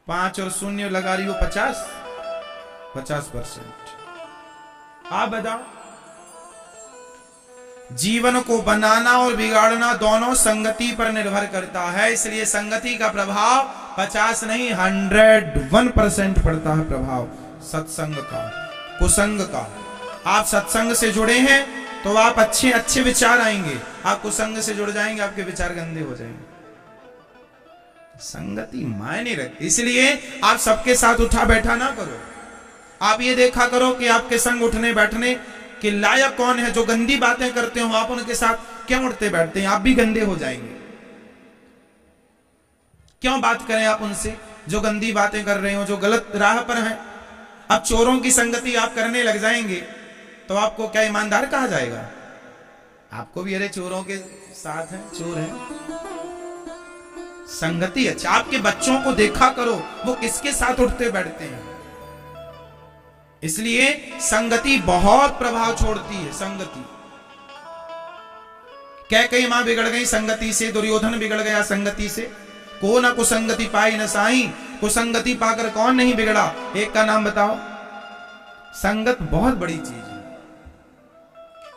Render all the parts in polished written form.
5 और 0 लगा रही हो 50%। आप बताओ, जीवन को बनाना और बिगाड़ना दोनों संगति पर निर्भर करता है। इसलिए संगति का प्रभाव 50 नहीं 101% पड़ता है प्रभाव सत्संग का, कुसंग का। आप सत्संग से जुड़े हैं तो आप अच्छे अच्छे विचार आएंगे, आप कुसंग से जुड़ जाएंगे आपके विचार गंदे हो जाएंगे। संगति मायने रखती, इसलिए आप सबके साथ उठा बैठा ना करो। आप ये देखा करो कि आपके संग उठने बैठने के लायक कौन है। जो गंदी बातें करते हो आप उनके साथ क्यों उठते बैठते हैं, आप भी गंदे हो जाएंगे। क्यों बात करें आप उनसे जो गंदी बातें कर रहे हो, जो गलत राह पर हैं। अब चोरों की संगति आप करने लग जाएंगे तो आपको क्या ईमानदार कहा जाएगा? आपको भी अरे चोरों के साथ हैं, चोर हैं। संगति अच्छा। आपके बच्चों को देखा करो वो किसके साथ उठते बैठते हैं। इसलिए संगति बहुत प्रभाव छोड़ती है। संगति कई मां बिगड़ गई संगति से, दुर्योधन बिगड़ गया संगति से। को ना कुसंगति पाई न साई, कुसंगति पाकर कौन नहीं बिगड़ा। एक का नाम बताओ। संगत बहुत बड़ी चीज है।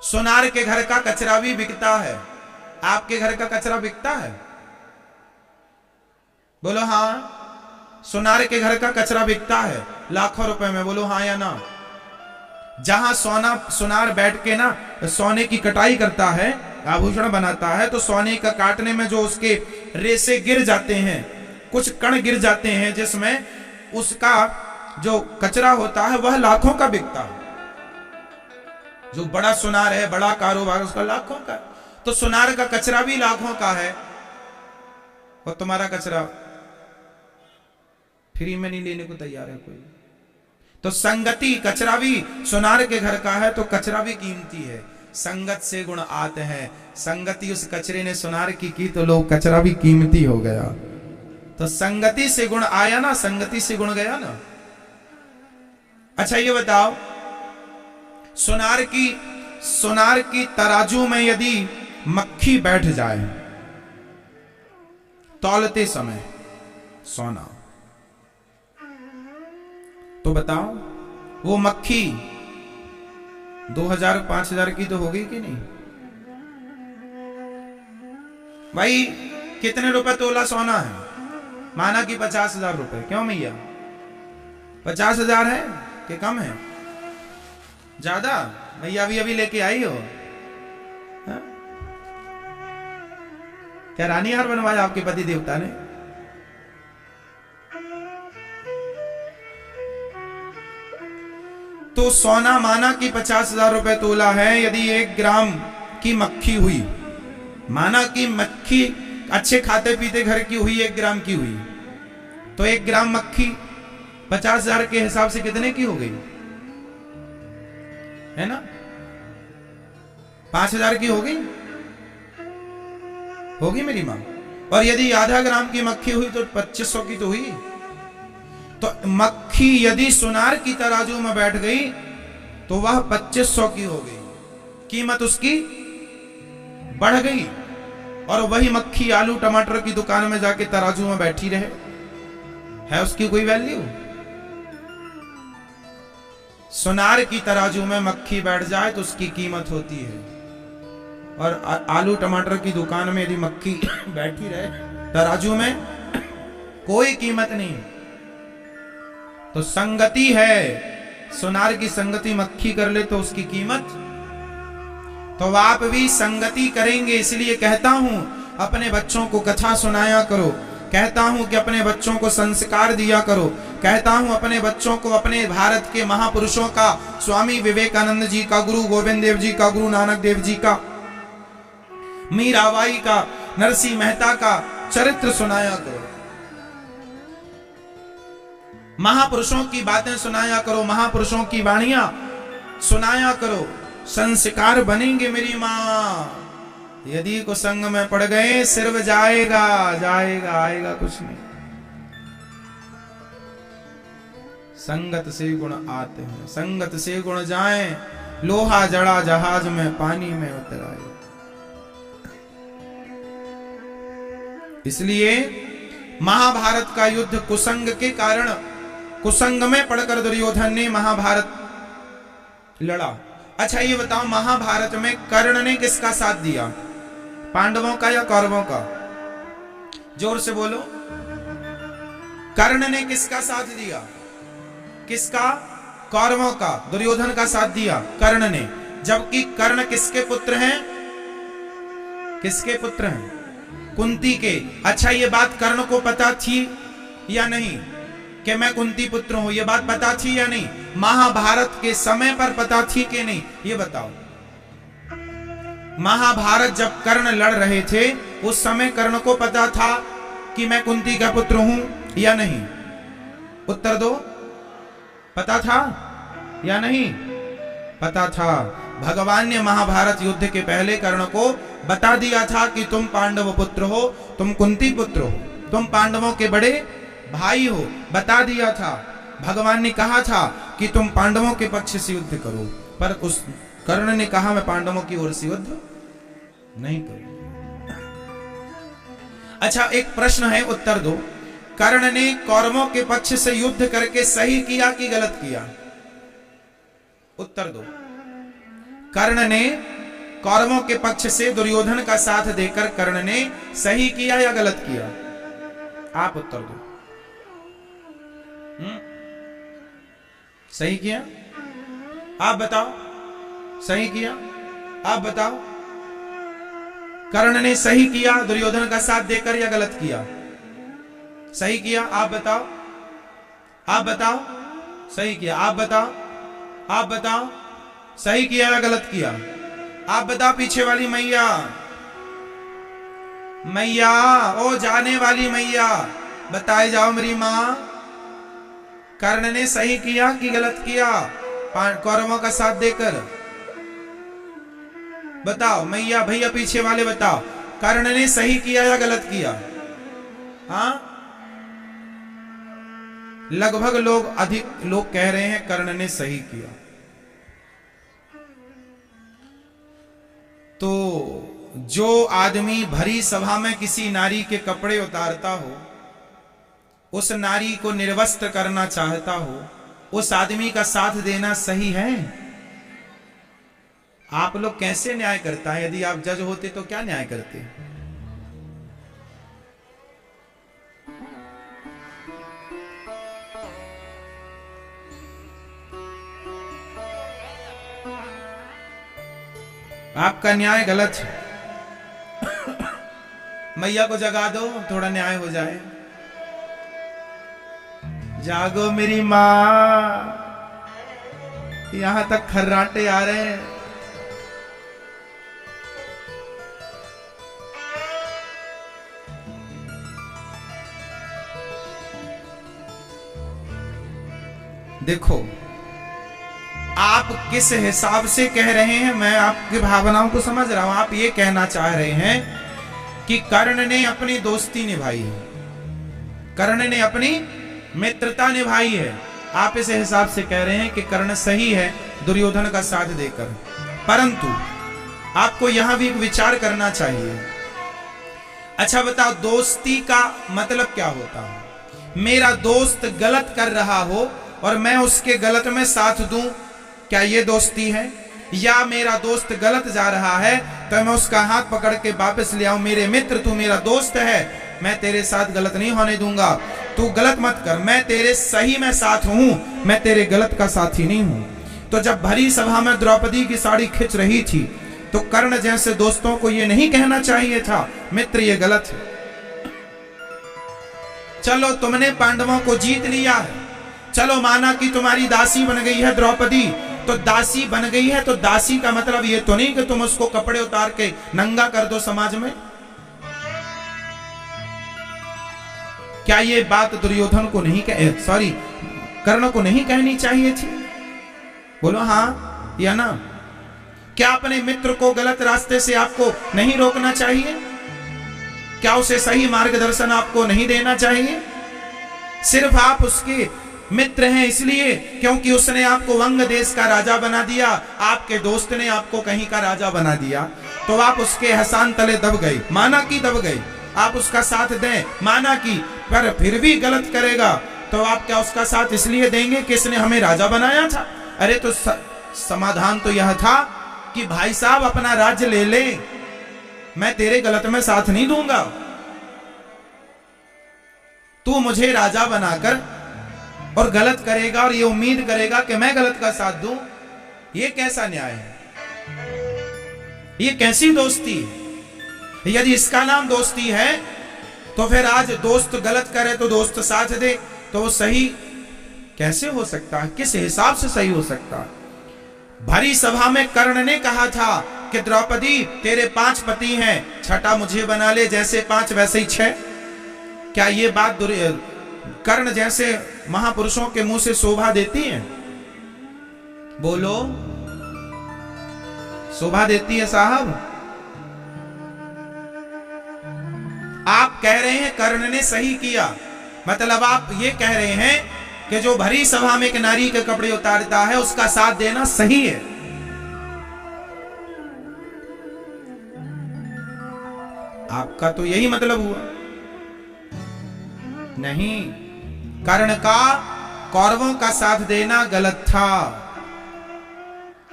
सोनार के घर का कचरा भी बिकता है। आपके घर का कचरा बिकता है? बोलो हाँ। सोनार के घर का कचरा बिकता है लाखों रुपए में, बोलो हाँ या ना। जहां सोनार बैठ के ना सोने की कटाई करता है, आभूषण बनाता है, तो सोने का काटने में जो उसके रेसे गिर जाते हैं, कुछ कण गिर जाते हैं, जिसमें उसका जो कचरा होता है वह लाखों का बिकता है। जो बड़ा सुनार है, बड़ा कारोबार, उसका लाखों का। तो सुनार का कचरा भी लाखों का है और तुम्हारा कचरा फ्री में नहीं लेने को तैयार है कोई। तो संगति, कचरा भी सुनार के घर का है तो कचरा भी कीमती है। संगत से गुण आते हैं। संगति उस कचरे ने सुनार की तो लोग कचरा भी कीमती हो गया। तो संगति से गुण आया ना, संगति से गुण गया ना। अच्छा ये बताओ, सुनार की तराजू में यदि मक्खी बैठ जाए तौलते समय सोना, तो बताओ वो मक्खी 2000-5000 की तो होगी कि नहीं? भाई कितने रुपए तोला सोना है? माना कि 50,000 रुपए। क्यों मैया 50,000 है कि कम है? ज्यादा? मैया अभी लेके आई हो हा? क्या रानी हार बनवाया आपके पति देवता ने? तो सोना माना कि 50,000 रुपए तोला है। यदि 1 ग्राम की मक्खी हुई, माना कि मक्खी अच्छे खाते पीते घर की हुई, 1 ग्राम की हुई, तो 1 ग्राम मक्खी 50,000 के हिसाब से कितने की हो गई? है ना? 5,000 की हो गई, होगी मेरी मां। और यदि आधा ग्राम की मक्खी हुई तो 2500 की तो हुई। तो मक्खी यदि सुनार की तराजू में बैठ गई तो वह 2500 की हो गई, कीमत उसकी बढ़ गई। और वही मक्खी आलू टमाटर की दुकान में जाके तराजू में बैठी रहे, है उसकी कोई वैल्यू? सुनार की तराजू में मक्खी बैठ जाए तो उसकी कीमत होती है। और आलू टमाटर की दुकान में यदि मक्खी बैठी रहे तराजू में, कोई कीमत नहीं। तो संगति है, सुनार की संगति मक्खी कर ले तो उसकी कीमत। तो आप भी संगति करेंगे। इसलिए कहता हूं अपने बच्चों को कथा सुनाया करो, कहता हूं कि अपने बच्चों को संस्कार दिया करो, कहता हूं अपने बच्चों को अपने भारत के महापुरुषों का, स्वामी विवेकानंद जी का, गुरु गोविंद देव जी का, गुरु नानक देव जी का, मीराबाई का, नरसिंह मेहता का चरित्र सुनाया करो। महापुरुषों की बातें सुनाया करो, महापुरुषों की वाणियां सुनाया करो। संस्कार बनेंगे मेरी मां। यदि कुसंग में पड़ गए सिर्फ जाएगा आएगा कुछ नहीं। संगत से गुण आते हैं, संगत से गुण जाए। लोहा जड़ा जहाज में पानी में उतराए। इसलिए महाभारत का युद्ध कुसंग के कारण, कुसंग में पड़कर दुर्योधन ने महाभारत लड़ा। अच्छा ये बताओ, महाभारत में कर्ण ने किसका साथ दिया, पांडवों का या कौरवों का? जोर से बोलो। कर्ण ने किसका साथ दिया? किसका? कौरवों का। दुर्योधन का साथ दिया कर्ण ने, जबकि कर्ण किसके पुत्र हैं? किसके पुत्र हैं? कुंती के। अच्छा ये बात कर्ण को पता थी या नहीं कि मैं कुंती पुत्र हूं? ये बात पता थी या नहीं? महाभारत के समय पर पता थी कि नहीं, ये बताओ। महाभारत जब कर्ण लड़ रहे थे उस समय कर्ण को पता था कि मैं कुंती का पुत्र हूं या नहीं? उत्तर दो। पता था या नहीं? पता था। भगवान ने महाभारत युद्ध के पहले कर्ण को बता दिया था कि तुम पांडव पुत्र हो, तुम कुंती पुत्र हो, तुम पांडवों के बड़े भाई हो, बता दिया था। भगवान ने कहा था कि तुम पांडवों के पक्ष से युद्ध करो, पर उस कर्ण ने कहा मैं पांडवों की ओर से युद्ध नहीं करूं। अच्छा एक प्रश्न है, उत्तर दो। कर्ण ने कौरवों के पक्ष से युद्ध करके सही किया कि गलत किया? उत्तर दो। कर्ण ने कौरवों के पक्ष से दुर्योधन का साथ देकर कर्ण ने सही किया या गलत किया? आप उत्तर दो। सही किया? आप बताओ। सही किया? आप बताओ। कर्ण ने सही किया दुर्योधन का साथ देकर या गलत किया? सही किया? आप बताओ। आप बताओ। सही किया? आप बताओ। आप बताओ। सही किया या गलत किया? आप बताओ। पीछे वाली मैया, मैया, ओ जाने वाली मैया, बताए जाओ मेरी मां, कर्ण ने सही किया कि गलत किया कौरवों का साथ देकर? बताओ मैया, भैया पीछे वाले बताओ, कर्ण ने सही किया या गलत किया? हाँ, लगभग लोग, अधिक लोग कह रहे हैं कर्ण ने सही किया। तो जो आदमी भरी सभा में किसी नारी के कपड़े उतारता हो, उस नारी को निर्वस्त्र करना चाहता हो, उस आदमी का साथ देना सही है? आप लोग कैसे न्याय करता है? यदि आप जज होते तो क्या न्याय करते? आपका न्याय गलत है। मैया को जगा दो, थोड़ा न्याय हो जाए। जागो मेरी मां, यहां तक खर्राटे आ रहे हैं। देखो आप किस हिसाब से कह रहे हैं, मैं आपकी भावनाओं को समझ रहा हूं। आप ये कहना चाह रहे हैं कि कर्ण ने अपनी दोस्ती निभाई है, कर्ण ने अपनी मित्रता निभाई है। आप इस हिसाब से कह रहे हैं कि कर्ण सही है दुर्योधन का साथ देकर। परंतु आपको यहां भी एक विचार करना चाहिए। अच्छा बताओ, दोस्ती का मतलब क्या होता है? मेरा दोस्त गलत कर रहा हो और मैं उसके गलत में साथ दूं, क्या ये दोस्ती है? या मेरा दोस्त गलत जा रहा है तो मैं उसका हाथ पकड़ के वापस ले आऊं, मेरे मित्र तू मेरा दोस्त है, मैं तेरे साथ गलत नहीं होने दूंगा, तू गलत मत कर, मैं तेरे सही में साथ हूं, मैं तेरे गलत का साथी नहीं हूं। तो जब भरी सभा में द्रौपदी की साड़ी खिंच रही थी तो कर्ण जैसे दोस्तों को यह नहीं कहना चाहिए था मित्र ये गलत है। चलो तुमने पांडवों को जीत लिया है, चलो माना कि तुम्हारी दासी बन गई है द्रौपदी, तो दासी बन गई है तो दासी का मतलब ये तो नहीं कि तुम उसको कपड़े उतार के नंगा कर दो समाज में। क्या ये बात दुर्योधन को नहीं सॉरी कर्ण को नहीं कहनी चाहिए थी? बोलो हाँ या ना? क्या अपने मित्र को गलत रास्ते से आपको नहीं रोकना चाहिए? क्या उसे सही मार्गदर्शन आपको नहीं देना चाहिए? सिर्फ आप उसके मित्र हैं इसलिए क्योंकि उसने आपको वंग देश का राजा बना दिया, आपके दोस्त ने आपको कहीं का राजा बना दिया, तो आप उसके एहसान तले दब गए, माना कि दब गए, आप उसका साथ दें, माना कि पर फिर भी गलत करेगा तो आप क्या उसका साथ इसलिए देंगे कि इसने हमें राजा बनाया था? अरे तो समाधान तो यह था कि भाई साहब अपना राज्य ले ले, मैं तेरे गलत में साथ नहीं दूंगा। तू मुझे राजा बनाकर और गलत करेगा और ये उम्मीद करेगा कि मैं गलत का साथ दूं, ये कैसा न्याय है? ये कैसी दोस्ती है? यदि इसका नाम दोस्ती है तो फिर आज दोस्त गलत करे तो दोस्त साथ दे, तो वो सही कैसे हो सकता है? किस हिसाब से सही हो सकता है? भरी सभा में कर्ण ने कहा था कि द्रौपदी तेरे 5 पति हैं, छठा मुझे बना ले, जैसे 5 वैसे ही 6। क्या ये बात कर्ण जैसे महापुरुषों के मुंह से शोभा देती है? बोलो, शोभा देती है साहब? आप कह रहे हैं कर्ण ने सही किया, मतलब आप ये कह रहे हैं कि जो भरी सभा में एक नारी के कपड़े उतारता है उसका साथ देना सही है। आपका तो यही मतलब हुआ। नहीं, कर्ण का कौरवों का साथ देना गलत था।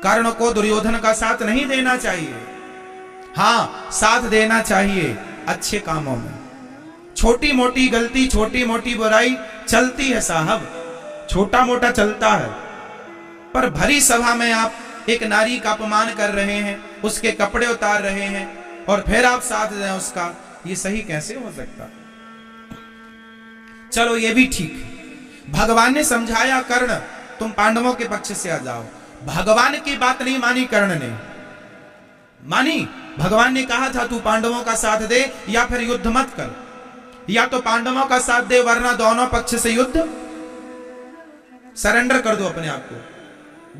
कर्ण को दुर्योधन का साथ नहीं देना चाहिए। हां, साथ देना चाहिए अच्छे कामों में। छोटी मोटी गलती, छोटी मोटी बुराई चलती है साहब, छोटा मोटा चलता है, पर भरी सभा में आप एक नारी का अपमान कर रहे हैं, उसके कपड़े उतार रहे हैं और फिर आप साथ दें उसका, ये सही कैसे हो सकता? चलो ये भी ठीक है, भगवान ने समझाया कर्ण तुम पांडवों के पक्ष से आ जाओ। भगवान की बात नहीं मानी कर्ण ने, मानी? भगवान ने कहा था तू पांडवों का साथ दे या फिर युद्ध मत कर, या तो पांडवों का साथ दे वरना दोनों पक्ष से युद्ध, सरेंडर कर दो अपने आप को,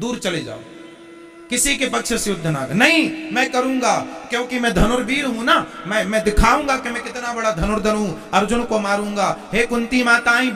दूर चले जाओ, किसी के पक्ष से युद्ध ना। नहीं, मैं करूंगा क्योंकि मैं धनुर्वीर हूं ना, मैं दिखाऊंगा कि मैं कितना बड़ा धनुर्धर हूं, अर्जुन को मारूंगा। हे कुंती माताएं